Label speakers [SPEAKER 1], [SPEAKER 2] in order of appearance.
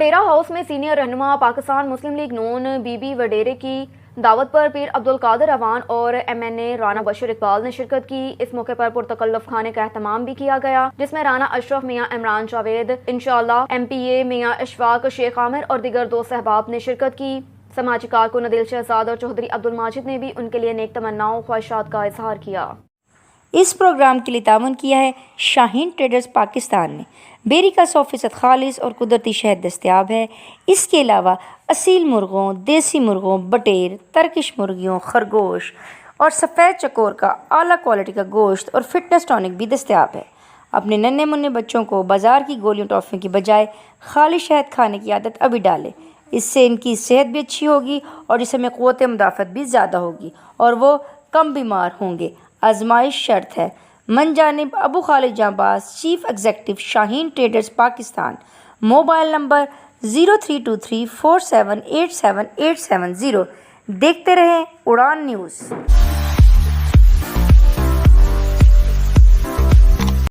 [SPEAKER 1] वडेरा house में senior रहनुमा पाकिस्तान मुस्लिम league नून बीबी वडेरे की दावत पर पीर अब्दुल कादिर अवान और MNA राना बशीर इकबाल ने शिरकत की। इस मौके पर पुरतकल्लुफ खाने का एहतमाम भी किया गया, जिसमें राना अशरफ, मियाँ इमरान जावेद, इंशाअल्लाह MPA मियाँ इशफाक शेख आमिर और दीगर दोस्त अहबाब ने शिरकत की। समाजी कारकुन अदिल शहजाद और चौधरी अब्दुल माजिद ने भी उनके लिए नेक तमन्नाओं ख्वाहिशात का इजहार किया।
[SPEAKER 2] इस प्रोग्राम के लिए ताउन किया है शाहीन ट्रेडर्स पाकिस्तान ने। बेरी का 100% खालिस और कुदरती शहद दस्तयाब है। इसके अलावा असील मुर्गों, देसी मुर्गों, बटेर, तर्किश मुर्गियों, खरगोश और सफ़ेद चकोर का आला क्वालिटी का गोश्त और फिटनेस टॉनिक भी दस्तयाब है। अपने नन्हे मुन्ने बच्चों को बाजार की गोलियों टॉफ़ियों की बजाय खाली शहद खाने की आदत अभी डालें। इससे इनकी सेहत भी अच्छी होगी और जिसमें क़ुव्वत मुदाफ़त भी ज़्यादा होगी और वो कम बीमार होंगे। आजमाइश शर्त है। मनजानिब अबू खालिद जांबाज, chief executive, Shaheen traders Pakistan. Mobile number 032347878870। देखते रहें उड़ान न्यूज़।